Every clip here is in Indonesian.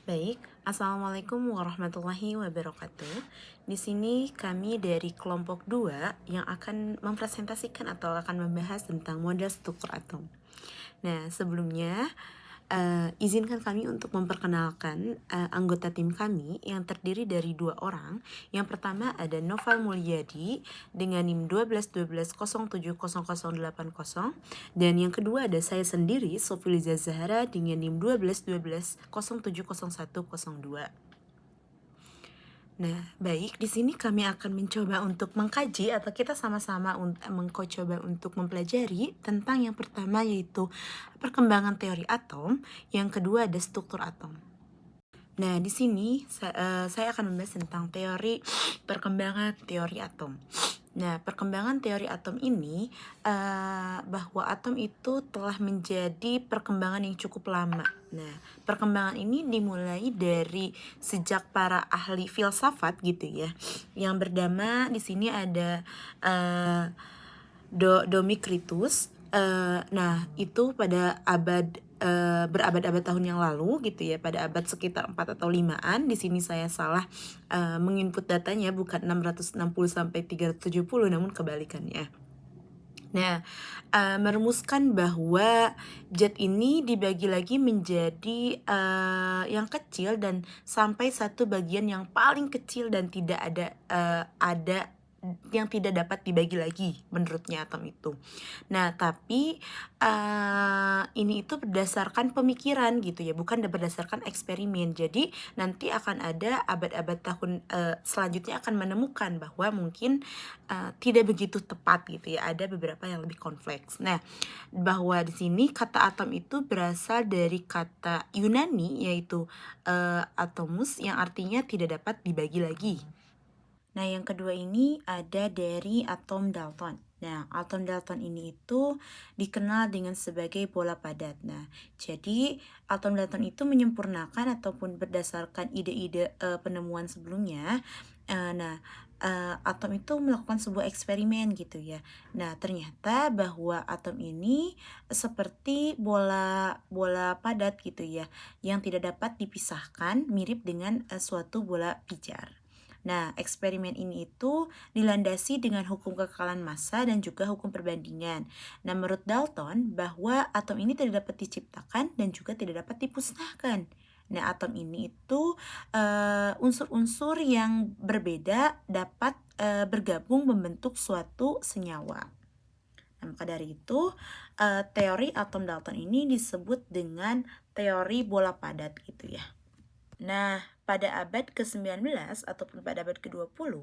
Baik, Assalamualaikum warahmatullahi wabarakatuh. Di sini kami dari kelompok 2 yang akan mempresentasikan atau akan membahas tentang model struktur atom. Nah, sebelumnya izinkan kami untuk memperkenalkan anggota tim kami yang terdiri dari 2 orang. Yang pertama ada Noval Mulyadi dengan NIM 1212070080 dan yang kedua ada saya sendiri Sofiliza Zahra dengan NIM 1212070102. Nah, baik, di sini kami akan mencoba untuk mengkaji atau kita sama-sama mencoba untuk mempelajari tentang yang pertama yaitu perkembangan teori atom, yang kedua ada struktur atom. Nah, di sini saya akan membahas tentang teori perkembangan teori atom. Nah, perkembangan teori atom ini bahwa atom itu telah menjadi perkembangan yang cukup lama. Nah, perkembangan ini dimulai dari sejak para ahli filsafat gitu ya, yang bernama di sini ada Demokritus. Nah, itu pada berabad-abad tahun yang lalu gitu ya, pada abad sekitar 4 atau 5-an. Di sini saya salah menginput datanya, bukan 660 sampai 370 namun kebalikannya. Nah, merumuskan bahwa zat ini dibagi lagi menjadi yang kecil dan sampai satu bagian yang paling kecil dan tidak ada yang tidak dapat dibagi lagi menurutnya atom itu. Nah, tapi ini itu berdasarkan pemikiran gitu ya, bukan berdasarkan eksperimen. Jadi nanti akan ada abad-abad tahun selanjutnya akan menemukan bahwa mungkin tidak begitu tepat gitu ya, ada beberapa yang lebih kompleks. Nah, bahwa di sini kata atom itu berasal dari kata Yunani yaitu atomus yang artinya tidak dapat dibagi lagi. Nah, yang kedua ini ada dari atom Dalton. Nah, atom Dalton ini itu dikenal dengan sebagai bola padat. Nah, jadi atom Dalton itu menyempurnakan ataupun berdasarkan ide-ide penemuan sebelumnya. Atom itu melakukan sebuah eksperimen gitu ya. Nah, ternyata bahwa atom ini seperti bola padat gitu ya, yang tidak dapat dipisahkan, mirip dengan suatu bola pijar. Nah, eksperimen ini itu dilandasi dengan hukum kekekalan massa dan juga hukum perbandingan. Nah, menurut Dalton bahwa atom ini tidak dapat diciptakan dan juga tidak dapat dimusnahkan. Nah, atom ini itu unsur-unsur yang berbeda dapat bergabung membentuk suatu senyawa. Nah, maka dari itu teori atom Dalton ini disebut dengan teori bola padat gitu ya. Nah, pada abad ke-19 ataupun pada abad ke-20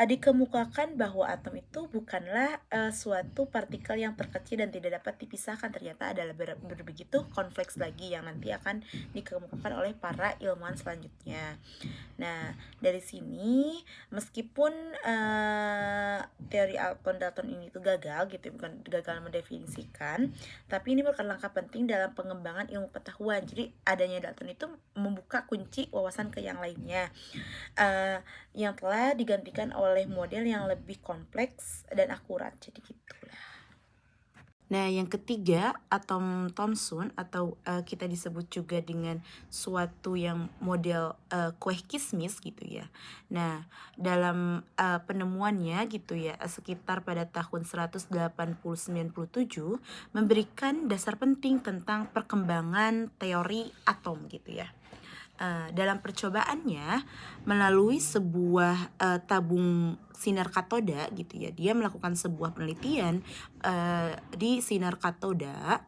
dikemukakan bahwa atom itu bukanlah suatu partikel yang terkecil dan tidak dapat dipisahkan. Ternyata adalah begitu kompleks lagi yang nanti akan dikemukakan oleh para ilmuwan selanjutnya. Nah, dari sini meskipun teori atom Dalton ini itu gagal gitu, bukan gagal mendefinisikan, tapi ini merupakan langkah penting dalam pengembangan ilmu pengetahuan. Jadi adanya Dalton itu membuka kunci wawasan ke yang lainnya, yang telah digantikan oleh model yang lebih kompleks dan akurat. Jadi gitulah. Nah, yang ketiga, atom Thomson atau kita disebut juga dengan suatu yang model kue kismis gitu ya. Nah, dalam penemuannya gitu ya, sekitar pada tahun 1897 memberikan dasar penting tentang perkembangan teori atom gitu ya. Dalam percobaannya melalui sebuah tabung sinar katoda gitu ya, dia melakukan sebuah penelitian di sinar katoda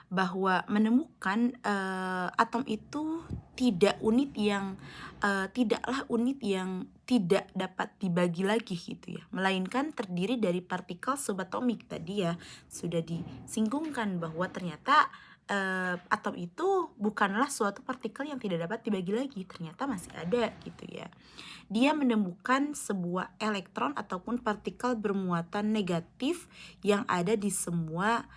bahwa menemukan atom itu tidaklah unit yang tidak dapat dibagi lagi gitu ya, melainkan terdiri dari partikel subatomik. Tadi ya sudah disinggungkan bahwa ternyata atom itu bukanlah suatu partikel yang tidak dapat dibagi lagi, ternyata masih ada gitu ya. Dia menemukan sebuah elektron ataupun partikel bermuatan negatif yang ada di semua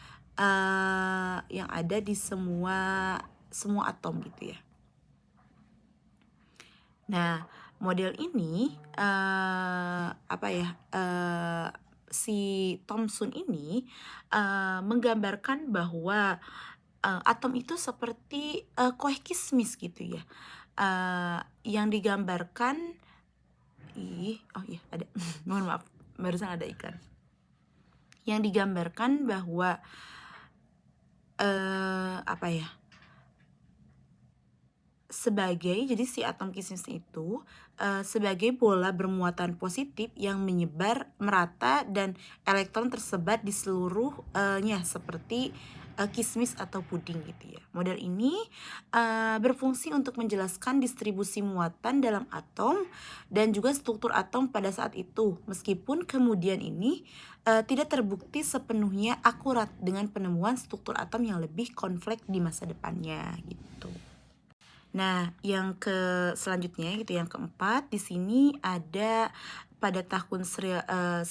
atom gitu ya. Nah, model ini si Thomson ini menggambarkan bahwa atom itu seperti kue kismis gitu ya, yang digambarkan oh iya ada mohon maaf barusan ada iklan yang digambarkan bahwa apa ya, jadi si atom kismis itu sebagai bola bermuatan positif yang menyebar merata dan elektron tersebar di seluruhnya seperti kismis atau puding gitu ya. Model ini berfungsi untuk menjelaskan distribusi muatan dalam atom dan juga struktur atom pada saat itu, meskipun kemudian ini tidak terbukti sepenuhnya akurat dengan penemuan struktur atom yang lebih kompleks di masa depannya gitu. Nah, yang selanjutnya gitu, yang keempat di sini ada pada tahun 1911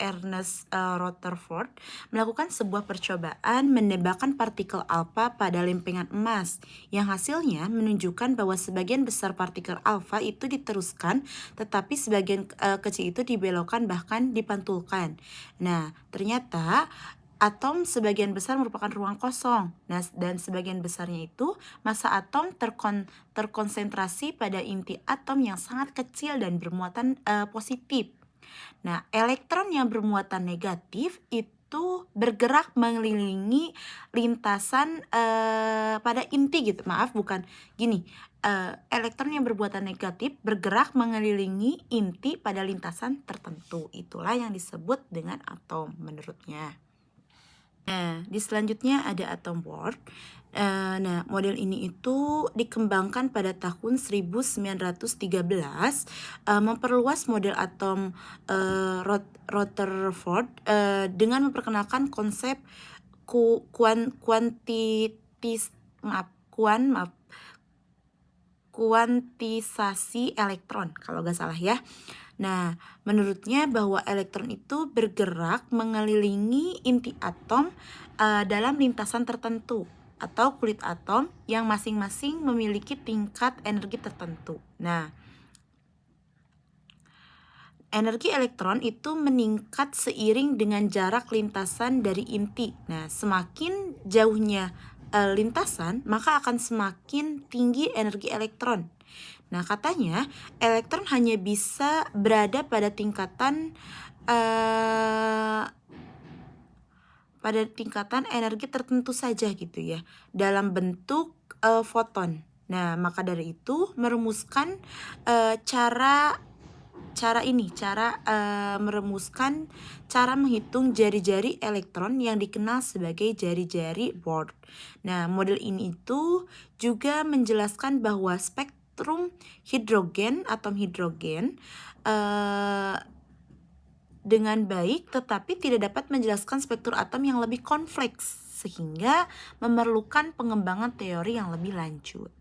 Ernest Rutherford melakukan sebuah percobaan menembakkan partikel alfa pada lempengan emas yang hasilnya menunjukkan bahwa sebagian besar partikel alfa itu diteruskan tetapi sebagian kecil itu dibelokkan bahkan dipantulkan. Nah, ternyata atom sebagian besar merupakan ruang kosong. Nah, dan sebagian besarnya itu massa atom terkonsentrasi pada inti atom yang sangat kecil dan bermuatan positif. Nah, elektron yang bermuatan negatif itu bergerak mengelilingi lintasan pada inti gitu. Maaf, bukan gini. Elektron yang bermuatan negatif bergerak mengelilingi inti pada lintasan tertentu. Itulah yang disebut dengan atom menurutnya. Nah, di selanjutnya ada atom board. Nah, model ini itu dikembangkan pada tahun 1913, memperluas model atom Rutherford dengan memperkenalkan konsep kuantisasi elektron kalau nggak salah ya. Nah, menurutnya bahwa elektron itu bergerak mengelilingi inti atom dalam lintasan tertentu atau kulit atom yang masing-masing memiliki tingkat energi tertentu. Nah, energi elektron itu meningkat seiring dengan jarak lintasan dari inti. Nah, semakin jauhnya lintasan, maka akan semakin tinggi energi elektron. Nah, katanya elektron hanya bisa berada pada tingkatan energi tertentu saja gitu ya, dalam bentuk foton. Nah, maka dari itu merumuskan merumuskan cara menghitung jari-jari elektron yang dikenal sebagai jari-jari Bohr. Nah, model ini itu juga menjelaskan bahwa spektrum hidrogen, atom hidrogen dengan baik, tetapi tidak dapat menjelaskan spektrum atom yang lebih kompleks, sehingga memerlukan pengembangan teori yang lebih lanjut.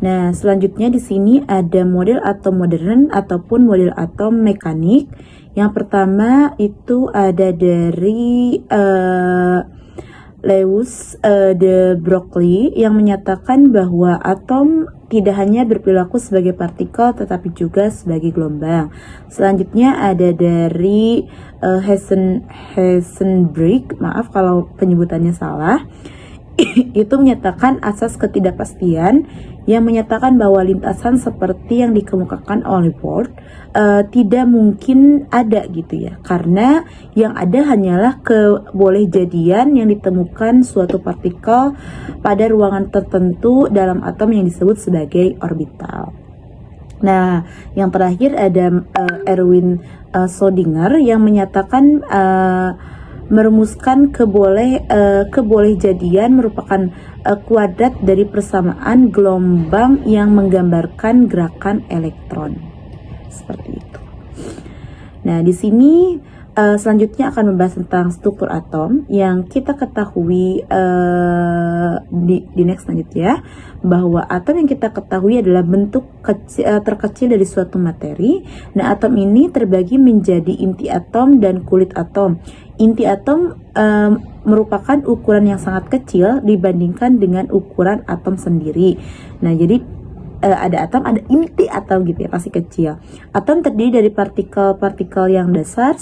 Nah, selanjutnya di sini ada model atom modern ataupun model atom mekanik. Yang pertama itu ada dari Lewis de Broglie yang menyatakan bahwa atom tidak hanya berperilaku sebagai partikel tetapi juga sebagai gelombang. Selanjutnya ada dari Heisenberg, maaf kalau penyebutannya salah, itu menyatakan asas ketidakpastian yang menyatakan bahwa lintasan seperti yang dikemukakan oleh Bohr tidak mungkin ada gitu ya, karena yang ada hanyalah kebolehjadian yang ditemukan suatu partikel pada ruangan tertentu dalam atom yang disebut sebagai orbital. Nah, yang terakhir ada Erwin Schrödinger yang menyatakan merumuskan kebolehjadian merupakan kuadrat dari persamaan gelombang yang menggambarkan gerakan elektron. Seperti itu. Nah, di sini selanjutnya akan membahas tentang struktur atom yang kita ketahui di next selanjutnya, bahwa atom yang kita ketahui adalah bentuk terkecil dari suatu materi. Nah, atom ini terbagi menjadi inti atom dan kulit atom. Inti atom merupakan ukuran yang sangat kecil dibandingkan dengan ukuran atom sendiri. Nah, jadi ada atom, ada inti atom gitu ya, pasti kecil. Atom terdiri dari partikel-partikel yang dasar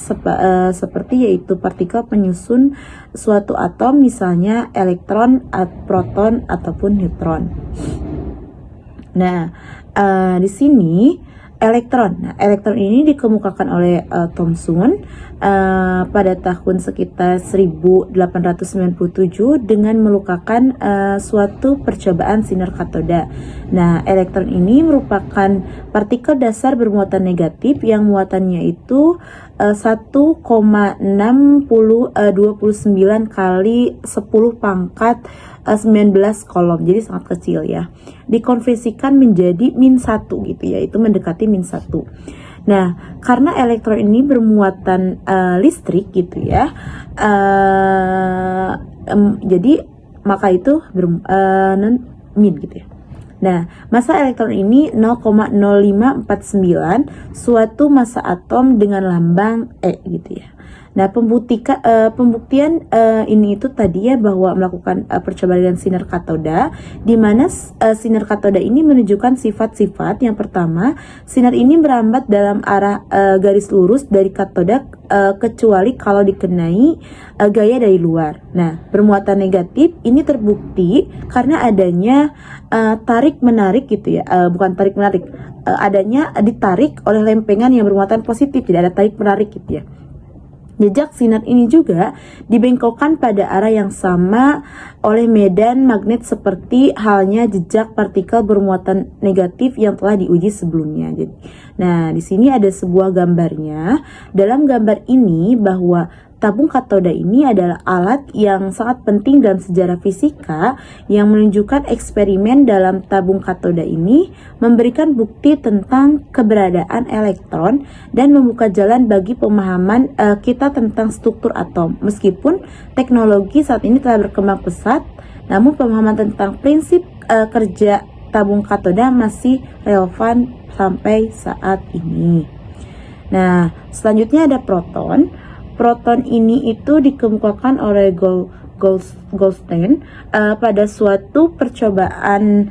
seperti yaitu partikel penyusun suatu atom, misalnya elektron, proton ataupun neutron. Nah, di sini elektron. Nah, elektron ini dikemukakan oleh Thomson pada tahun sekitar 1897 dengan melukakan suatu percobaan sinar katoda. Nah, elektron ini merupakan partikel dasar bermuatan negatif yang muatannya itu 1,29 kali 10 pangkat 19 kolom, jadi sangat kecil ya. Dikonversikan menjadi -1 gitu ya, itu mendekati -1. Nah, karena elektron ini bermuatan listrik gitu ya, jadi maka itu min gitu ya. Nah, massa elektron ini 0,0549, suatu massa atom dengan lambang E gitu ya. Nah, pembuktian ini itu tadi ya, bahwa melakukan percobaan dengan sinar katoda, di mana sinar katoda ini menunjukkan sifat-sifat. Yang pertama, sinar ini merambat dalam arah garis lurus dari katoda kecuali kalau dikenai gaya dari luar. Nah, bermuatan negatif ini terbukti karena adanya tarik-menarik gitu ya, bukan tarik-menarik, adanya ditarik oleh lempengan yang bermuatan positif, tidak ada tarik-menarik gitu ya. Jejak sinar ini juga dibengkokkan pada arah yang sama oleh medan magnet seperti halnya jejak partikel bermuatan negatif yang telah diuji sebelumnya. Nah, di sini ada sebuah gambarnya. Dalam gambar ini bahwa tabung katoda ini adalah alat yang sangat penting dalam sejarah fisika yang menunjukkan eksperimen dalam tabung katoda ini memberikan bukti tentang keberadaan elektron dan membuka jalan bagi pemahaman kita tentang struktur atom. Meskipun teknologi saat ini telah berkembang pesat, namun pemahaman tentang prinsip kerja tabung katoda masih relevan sampai saat ini. Nah, selanjutnya ada proton. Proton ini itu dikemukakan oleh Goldstein pada suatu percobaan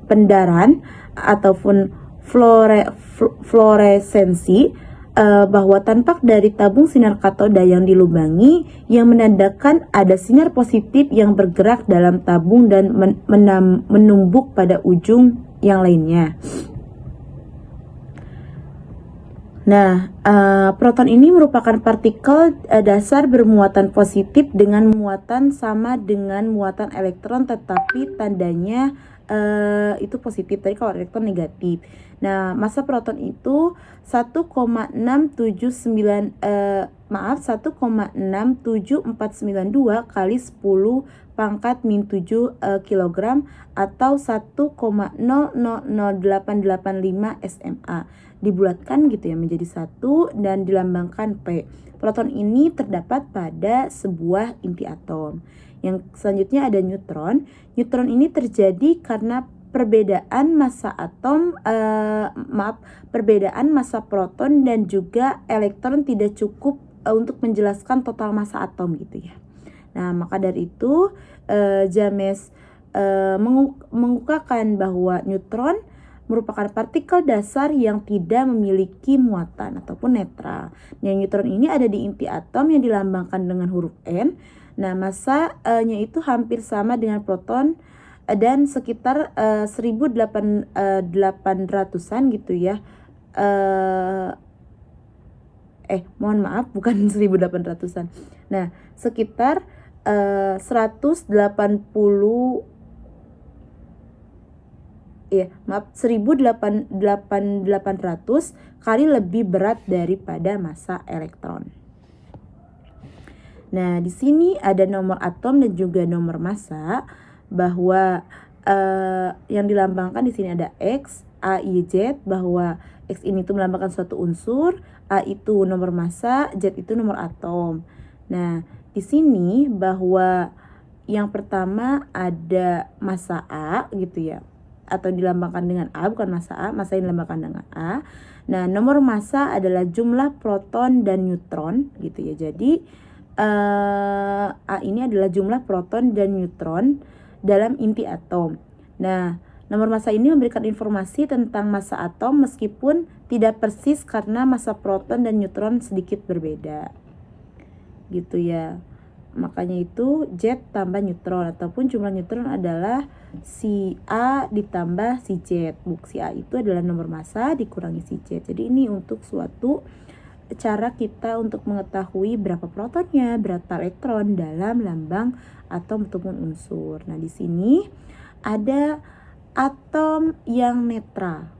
pendaran ataupun fluoresensi, bahwa tampak dari tabung sinar katoda yang dilubangi yang menandakan ada sinar positif yang bergerak dalam tabung dan menumbuk pada ujung yang lainnya. Nah, proton ini merupakan partikel dasar bermuatan positif dengan muatan sama dengan muatan elektron, tetapi tandanya itu positif. Tadi kalau elektron negatif. Nah, massa proton itu 1,67492 kali 10 pangkat -7 kilogram atau 1,000885 SMA. Dibulatkan gitu ya menjadi 1 dan dilambangkan P. Proton ini terdapat pada sebuah inti atom. Yang selanjutnya ada neutron. Neutron ini terjadi karena perbedaan massa perbedaan massa proton dan juga elektron tidak cukup untuk menjelaskan total massa atom gitu ya. Nah, maka dari itu James mengukakan bahwa neutron merupakan partikel dasar yang tidak memiliki muatan ataupun netral. Yang neutron ini ada di inti atom yang dilambangkan dengan huruf N. Nah, massanya itu hampir sama dengan proton dan sekitar 1800-an gitu ya. Mohon maaf, bukan 1800-an. Nah, sekitar 1800 kali lebih berat daripada massa elektron. Nah, di sini ada nomor atom dan juga nomor massa, bahwa yang dilambangkan di sini ada X, A, Y, Z, bahwa X ini tuh melambangkan suatu unsur, A itu nomor massa, Z itu nomor atom. Nah, di sini bahwa yang pertama ada massa A gitu ya, atau dilambangkan dengan A, bukan massa A, massa yang dilambangkan dengan A. Nah, nomor massa adalah jumlah proton dan neutron gitu ya. Jadi A ini adalah jumlah proton dan neutron dalam inti atom. Nah, Nomor massa ini memberikan informasi tentang massa atom meskipun tidak persis karena massa proton dan neutron sedikit berbeda. Gitu ya. Makanya itu Z tambah neutron, ataupun jumlah neutron adalah si A ditambah si Z. Si A itu adalah nomor massa dikurangi si Z. Jadi ini untuk suatu cara kita untuk mengetahui berapa protonnya, berapa elektron dalam lambang atom ataupun unsur. Nah, di sini ada atom yang netral.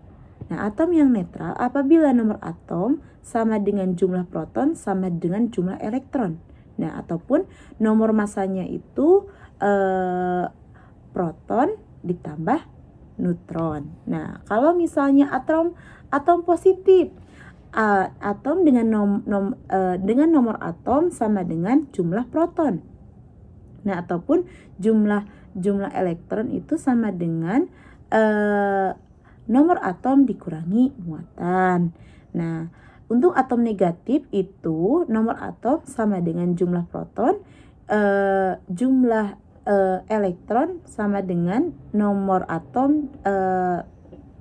Nah, atom yang netral apabila nomor atom sama dengan jumlah proton sama dengan jumlah elektron. Nah, ataupun nomor massanya itu proton ditambah neutron. Nah, kalau misalnya atom positif, atom dengan dengan nomor atom sama dengan jumlah proton. Nah, ataupun jumlah elektron itu sama dengan nomor atom dikurangi muatan. Nah, untuk atom negatif itu nomor atom sama dengan jumlah proton, jumlah elektron sama dengan nomor atom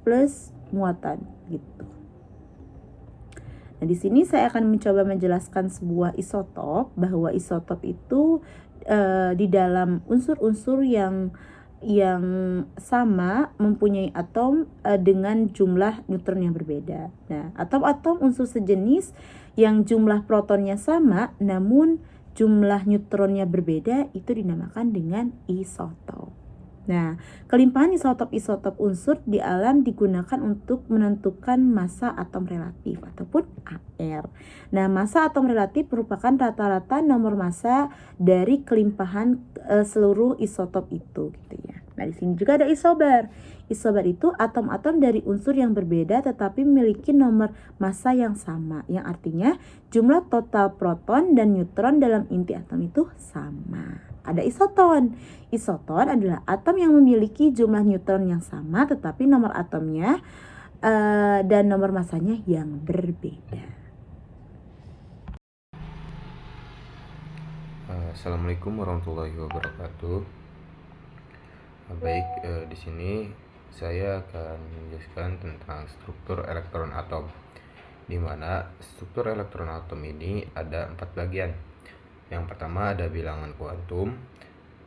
plus muatan gitu. Nah, di sini saya akan mencoba menjelaskan sebuah isotop, bahwa isotop itu di dalam unsur-unsur yang sama mempunyai atom dengan jumlah neutron yang berbeda. Nah, atom-atom unsur sejenis yang jumlah protonnya sama namun jumlah neutronnya berbeda itu dinamakan dengan isotop. Nah, kelimpahan isotop-isotop unsur di alam digunakan untuk menentukan massa atom relatif ataupun AR. Nah, massa atom relatif merupakan rata-rata nomor massa dari kelimpahan seluruh isotop itu gitu ya. Nah, di sini juga ada isobar. Isobar itu atom-atom dari unsur yang berbeda tetapi memiliki nomor massa yang sama, yang artinya jumlah total proton dan neutron dalam inti atom itu sama. Ada isoton. Isoton adalah atom yang memiliki jumlah neutron yang sama tetapi nomor atomnya dan nomor massanya yang berbeda. Assalamualaikum warahmatullahi wabarakatuh. Baik, di sini saya akan menjelaskan tentang struktur elektron atom, di mana struktur elektron atom ini ada 4 bagian. Yang pertama ada bilangan kuantum,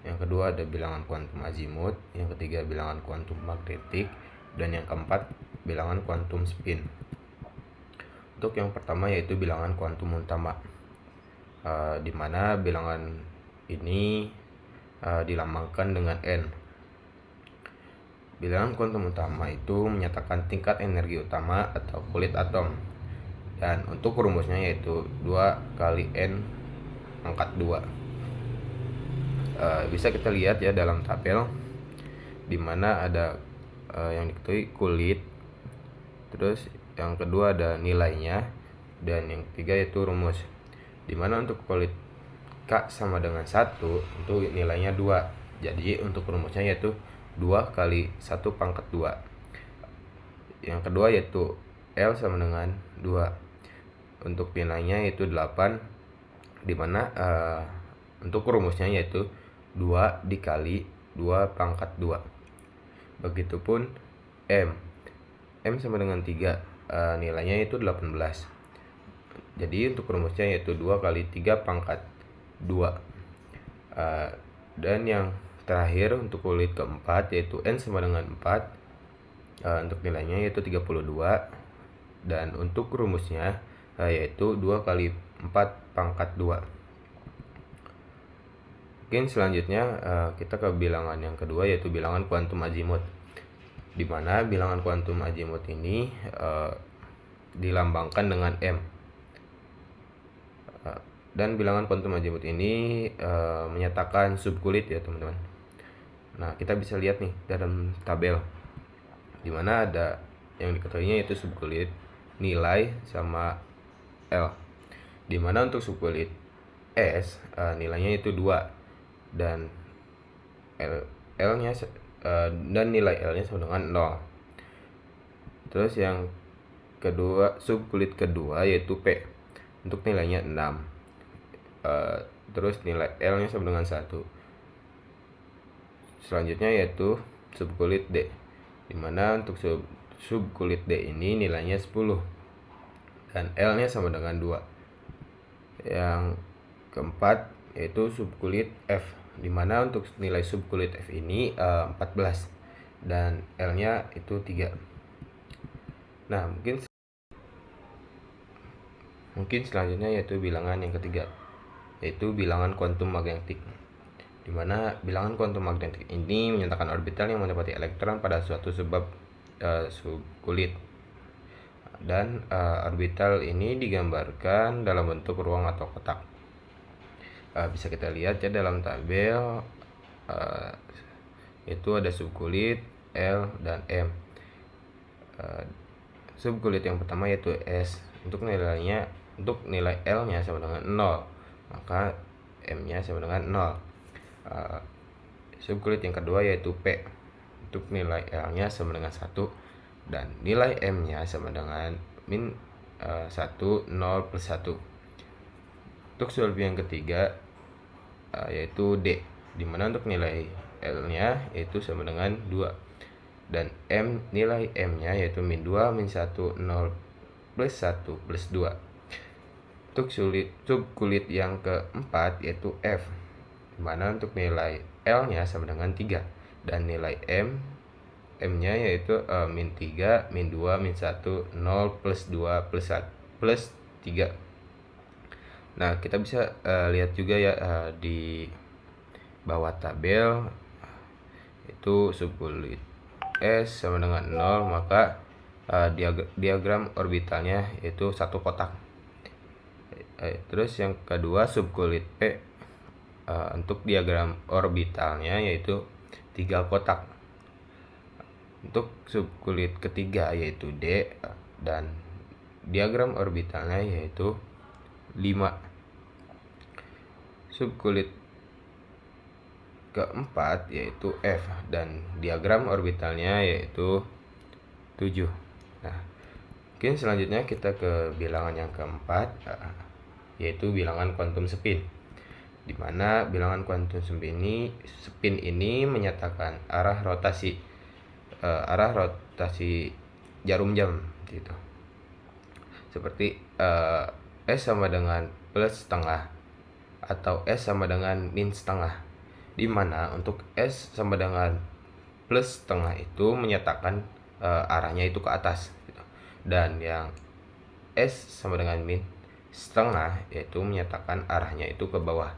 yang kedua ada bilangan kuantum azimut, yang ketiga bilangan kuantum magnetik, dan yang keempat bilangan kuantum spin. Untuk yang pertama yaitu bilangan kuantum utama, di mana bilangan ini dilambangkan dengan N. Bilangan kuantum utama itu menyatakan tingkat energi utama atau kulit atom, dan untuk rumusnya yaitu 2 kali N pangkat 2. Bisa kita lihat ya dalam tabel, di mana ada yang diketahui kulit, terus yang kedua ada nilainya, dan yang ketiga yaitu rumus, di mana untuk kulit K sama dengan 1 itu nilainya 2. Jadi untuk rumusnya yaitu 2 kali 1 pangkat 2. Yang kedua yaitu L sama dengan 2. Untuk nilainya yaitu 8, di mana untuk rumusnya yaitu 2 dikali 2 pangkat 2. Begitupun M sama dengan 3, nilainya itu 18. Jadi untuk rumusnya yaitu 2 kali 3 pangkat 2. Dan yang terakhir untuk kulit keempat yaitu N sama dengan 4, untuk nilainya yaitu 32, dan untuk rumusnya yaitu 2 kali 4 pangkat 2. Mungkin selanjutnya kita ke bilangan yang kedua yaitu bilangan kuantum azimut, di mana bilangan kuantum azimut ini dilambangkan dengan M. Dan bilangan kuantum azimut ini menyatakan subkulit ya teman-teman. Nah, kita bisa lihat nih dalam tabel, di mana ada yang diketahuinya yaitu subkulit, nilai sama L. Di mana untuk subkulit S nilainya itu 2, dan L-nya dan nilai L-nya sama dengan 0. Terus yang kedua, subkulit kedua yaitu P, untuk nilainya 6. Terus nilai L-nya sama dengan 1. Selanjutnya yaitu subkulit D, dimana untuk subkulit D ini nilainya 10 dan L nya sama dengan 2. Yang keempat yaitu subkulit F, dimana untuk nilai subkulit F ini 14 dan L nya itu 3. Nah, mungkin selanjutnya yaitu bilangan yang ketiga, yaitu bilangan kuantum magnetik, dimana bilangan kuantum magnetik ini menyatakan orbital yang mendapati elektron pada suatu subkulit, dan orbital ini digambarkan dalam bentuk ruang atau kotak. Bisa kita lihat ya dalam tabel, itu ada subkulit L dan M. Subkulit yang pertama yaitu S, untuk nilai L nya sama dengan 0, maka M nya sama dengan 0. Subkulit yang kedua yaitu P, untuk nilai L nya sama dengan 1 dan nilai M nya sama dengan min 1, 0 plus 1. Untuk subkulit yang ketiga yaitu D, dimana untuk nilai L nya yaitu sama dengan 2 dan nilai M nya yaitu min 2, min 1, 0 plus 1 plus 2. Untuk subkulit yang keempat yaitu F, dimana untuk nilai L nya sama dengan 3 dan nilai M nya yaitu min 3, min 2, min 1, 0 plus 2 plus 3. Nah, kita bisa lihat juga ya di bawah tabel, itu subkulit S sama dengan 0, maka diagram orbitalnya yaitu satu kotak. Terus yang kedua subkulit P, untuk diagram orbitalnya yaitu 3 kotak. Untuk subkulit ketiga yaitu D, dan diagram orbitalnya yaitu 5. Subkulit keempat yaitu F dan diagram orbitalnya yaitu 7. Nah, mungkin selanjutnya kita ke bilangan yang keempat, yaitu bilangan kuantum spin, dimana bilangan kuantum spin ini menyatakan arah rotasi jarum jam gitu. Seperti S sama dengan plus setengah atau S sama dengan min setengah, dimana untuk S sama dengan plus setengah itu menyatakan arahnya itu ke atas gitu. Dan yang S sama dengan min setengah yaitu menyatakan arahnya itu ke bawah.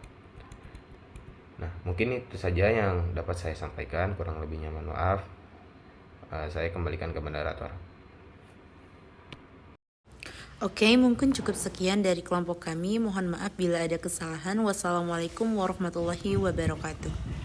Nah, mungkin itu saja yang dapat saya sampaikan, kurang lebihnya mohon maaf. Saya kembalikan ke moderator. Oke, mungkin cukup sekian dari kelompok kami. Mohon maaf bila ada kesalahan. Wassalamualaikum warahmatullahi wabarakatuh.